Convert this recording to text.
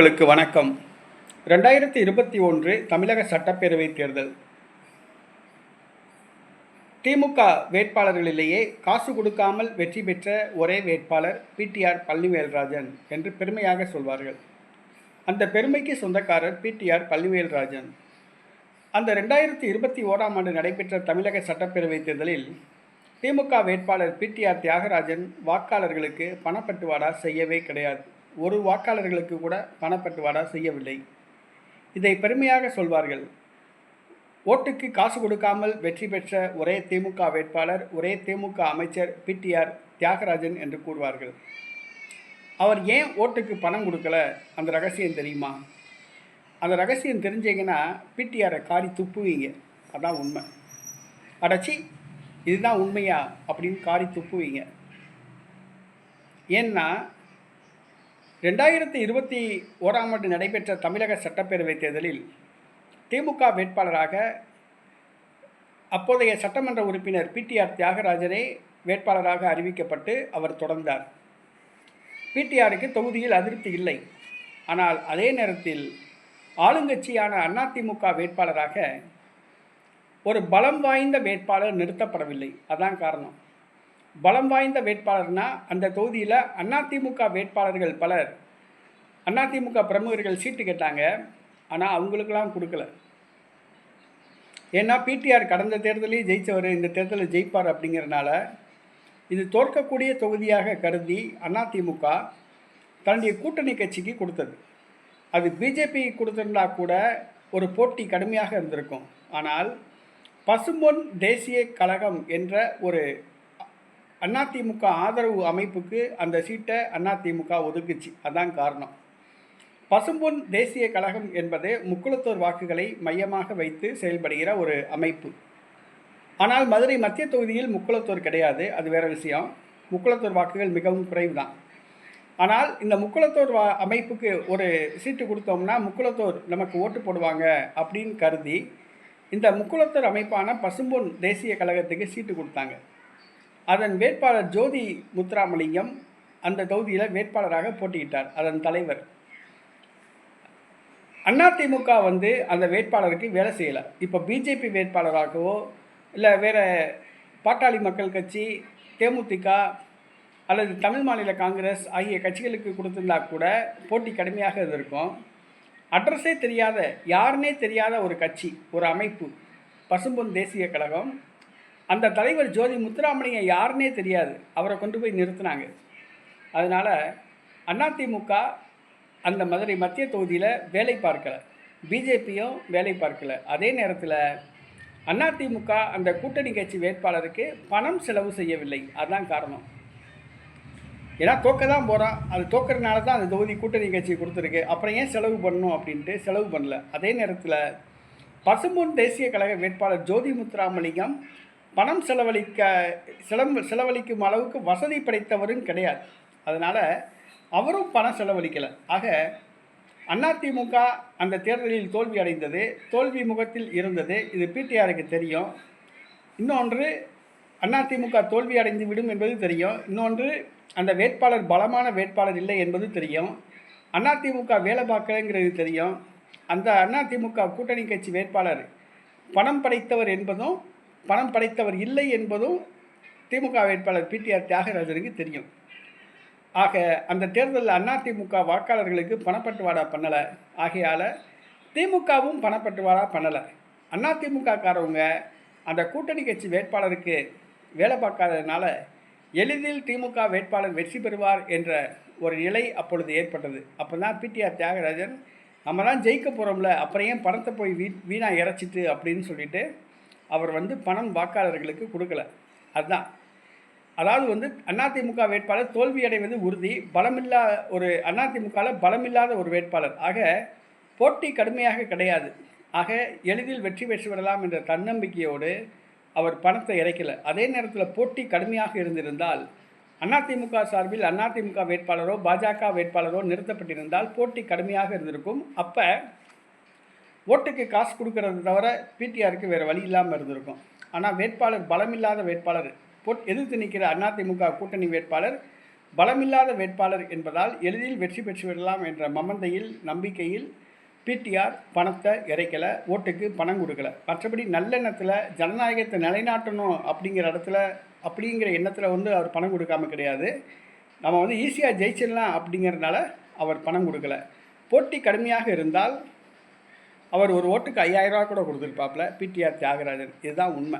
உங்களுக்கு வணக்கம். 2021 தமிழக சட்டப்பேரவைத் தேர்தல். திமுக வேட்பாளர்களிலேயே காசு கொடுக்காமல் வெற்றி பெற்ற ஒரே வேட்பாளர் பிடிஆர் பழனிவேல்ராஜன் என்று பெருமையாக சொல்வார்கள். அந்த பெருமைக்கு சொந்தக்காரர் பிடிஆர் பழனிவேல்ராஜன். அந்த 2021ஆம் ஆண்டு நடைபெற்ற தமிழக சட்டப்பேரவைத் தேர்தலில் திமுக வேட்பாளர் பிடிஆர் தியாகராஜன் வாக்காளர்களுக்கு பணப்பட்டுவாடா செய்யவே கிடையாது. ஒரு வாக்காளர்களுக்கு கூட பணப்பட்டுவாடா செய்யவில்லை. இதை பெருமையாக சொல்வார்கள். ஓட்டுக்கு காசு கொடுக்காமல் வெற்றி பெற்ற ஒரே திமுக வேட்பாளர், ஒரே திமுக அமைச்சர் பிடிஆர் தியாகராஜன் என்று கூறுவார்கள். அவர் ஏன் ஓட்டுக்கு பணம் கொடுக்கல, அந்த ரகசியம் தெரியுமா? அந்த ரகசியம் தெரிஞ்சீங்கன்னா பிடிஆரை காரி துப்புவீங்க. அதான் உண்மை. அடச்சி, இதுதான் உண்மையா அப்படின்னு காரி துப்புவீங்க. ஏன்னா 2021ஆம் ஆண்டு நடைபெற்ற தமிழக சட்டப்பேரவைத் தேர்தலில் திமுக வேட்பாளராக அப்போதைய சட்டமன்ற உறுப்பினர் பிடிஆர் தியாகராஜனே வேட்பாளராக அறிவிக்கப்பட்டு அவர் தொடர்ந்தார். பிடிஆருக்கு தொகுதியில் அதிருப்தி இல்லை. ஆனால் அதே நேரத்தில் ஆளுங்கட்சியான அதிமுக வேட்பாளராக ஒரு பலம் வாய்ந்த வேட்பாளர் நிறுத்தப்படவில்லை. அதான் காரணம். பலம் வாய்ந்த வேட்பாளர்னா அந்த தொகுதியில் அதிமுக வேட்பாளர்கள் பலர், அதிமுக பிரமுகர்கள் சீட்டு கேட்டாங்க. ஆனால் அவங்களுக்கெல்லாம் கொடுக்கல. ஏன்னா பிடிஆர் கடந்த தேர்தலையும் ஜெயித்தவர், இந்த தேர்தலில் ஜெயிப்பார் அப்படிங்கிறனால இது தோற்கக்கூடிய தொகுதியாக கருதி அதிமுக தன்னுடைய கூட்டணி கட்சிக்கு கொடுத்தது. அது பிஜேபி கொடுத்திருந்தா கூட ஒரு போட்டி கடுமையாக இருந்திருக்கும். ஆனால் பசும்பொன் தேசிய கழகம் என்ற ஒரு அதிமுக ஆதரவு அமைப்புக்கு அந்த சீட்டை அதிமுக ஒதுக்குச்சு. அதான் காரணம். பசும்பொன் தேசிய கழகம் என்பது முக்குளத்தூர் வாக்குகளை மையமாக வைத்து செயல்படுகிற ஒரு அமைப்பு. ஆனால் மதுரை மத்திய தொகுதியில் முக்குளத்தூர் கிடையாது. அது வேறு விஷயம். முக்குளத்தூர் வாக்குகள் மிகவும் குறைவு தான். ஆனால் இந்த முக்குளத்தூர் அமைப்புக்கு ஒரு சீட்டு கொடுத்தோம்னா முக்குளத்தூர் நமக்கு ஓட்டு போடுவாங்க அப்படின்னு கருதி இந்த முக்குளத்தூர் அமைப்பான பசும்பொன் தேசிய கழகத்துக்கு சீட்டு கொடுத்தாங்க. அதன் வேட்பாளர் ஜோதி முத்துராமலிங்கம் அந்த தொகுதியில் வேட்பாளராக போட்டியிட்டார். அதன் தலைவர். அதிமுக அந்த வேட்பாளருக்கு வேலை செய்யலை. இப்போ பிஜேபி வேட்பாளராகவோ இல்லை வேறு பாட்டாளி மக்கள் கட்சி, தேமுதிக அல்லது தமிழ் மாநில காங்கிரஸ் ஆகிய கட்சிகளுக்கு கொடுத்திருந்தா கூட போட்டி கடுமையாக இருந்திருக்கும். அட்ரஸே தெரியாத, யாருன்னே தெரியாத ஒரு கட்சி, ஒரு அமைப்பு பசும்பொன் தேசிய கழகம். அந்த தலைவர் ஜோதி முத்துராமலிங்கம் யாருன்னே தெரியாது. அவரை கொண்டு போய் நிறுத்தினாங்க. அதனால் அதிமுக அந்த மதுரை மத்திய தொகுதியில் வேலை பார்க்கலை. பிஜேபியும் வேலை பார்க்கலை. அதே நேரத்தில் அதிமுக அந்த கூட்டணி கட்சி வேட்பாளருக்கு பணம் செலவு செய்யவில்லை. அதுதான் காரணம். ஏன்னா தோக்க தான் போகிறான். அது தோக்கிறதுனால தான் அந்த தொகுதி கூட்டணி கட்சி கொடுத்துருக்கு. அப்புறம் ஏன் செலவு பண்ணணும் அப்படின்ட்டு செலவு பண்ணல. அதே நேரத்தில் பசும்பொன் தேசிய கழக வேட்பாளர் ஜோதி முத்துராமலிங்கம் பணம் செலவழிக்கும் அளவுக்கு வசதி படைத்தவரும் கிடையாது. அதனால் அவரும் பணம் செலவழிக்கலை. ஆக அதிமுக அந்த தேர்தலில் தோல்வி அடைந்தது, தோல்வி முகத்தில் இருந்தது. இது பிடிஆருக்கு தெரியும். இன்னொன்று, அதிமுக தோல்வி அடைந்து விடும் என்பது தெரியும். இன்னொன்று, அந்த வேட்பாளர் பலமான வேட்பாளர் இல்லை என்பது தெரியும். அதிமுக வேலை பார்க்கலைங்கிறது தெரியும். அந்த அதிமுக கூட்டணி கட்சி வேட்பாளர் பணம் படைத்தவர் என்பதும் பணம் படைத்தவர் இல்லை என்பதும் திமுக வேட்பாளர் பிடிஆர் தியாகராஜனுக்கு தெரியும். ஆக அந்த தேர்தலில் அதிமுக வாக்காளர்களுக்கு பணப்பட்டுவாடா பண்ணலை. ஆகையால் திமுகவும் பணப்பட்டுவாடா பண்ணலை. அதிமுகக்காரவங்க அந்த கூட்டணி கட்சி வேட்பாளருக்கு வேலை பார்க்காததுனால எளிதில் திமுக வேட்பாளர் வெற்றி பெறுவார் என்ற ஒரு நிலை அப்பொழுது ஏற்பட்டது. அப்போ தான் பிடிஆர் தியாகராஜன், நம்ம தான் ஜெயிக்க போகிறோம்ல, அப்புறம் ஏன் பணத்தை போய் வீணாக இறைச்சிட்டு அப்படின்னு சொல்லிட்டு அவர் பணம் வாக்காளர்களுக்கு கொடுக்கல. அதுதான். அதாவது அதிமுக வேட்பாளர் தோல்வி அடைவது உறுதி. பலமில்லா ஒரு அதிமுகவில் பலமில்லாத ஒரு வேட்பாளர். ஆக போட்டி கடுமையாக கிடையாது. ஆக எளிதில் வெற்றி பெற்று விடலாம் என்ற தன்னம்பிக்கையோடு அவர் பணத்தை இறைக்கலை. அதே நேரத்தில் போட்டி கடுமையாக இருந்திருந்தால் அதிமுக சார்பில் அதிமுக வேட்பாளரோ பாஜக வேட்பாளரோ நிறுத்தப்பட்டிருந்தால் போட்டி கடுமையாக இருந்திருக்கும். அப்போ ஓட்டுக்கு காசு கொடுக்கறது தவிர பிடிஆருக்கு வேறு வழி இல்லாமல் இருந்திருக்கும். ஆனால் வேட்பாளர் பலமில்லாத வேட்பாளர் எதிர்த்து நிற்கிற அதிமுக கூட்டணி வேட்பாளர் பலமில்லாத வேட்பாளர் என்பதால் எளிதில் வெற்றி பெற்று விடலாம் என்ற மமந்தையில் நம்பிக்கையில் பிடிஆர் பணத்தை இறைக்கலை, ஓட்டுக்கு பணம் கொடுக்கல. மற்றபடி நல்லெண்ணத்தில் ஜனநாயகத்தை நிலைநாட்டணும் அப்படிங்கிற எண்ணத்தில் அவர் பணம் கொடுக்காம கிடையாது. நம்ம ஈஸியாக ஜெயிச்சிடலாம் அப்படிங்கிறதுனால அவர் பணம் கொடுக்கல. போட்டி கடுமையாக இருந்தால் அவர் ஒரு ஓட்டுக்கு 5000 ரூபா கூட கொடுத்துருப்பாப்புல பிடிஆர் தியாகராஜன். இதுதான் உண்மை.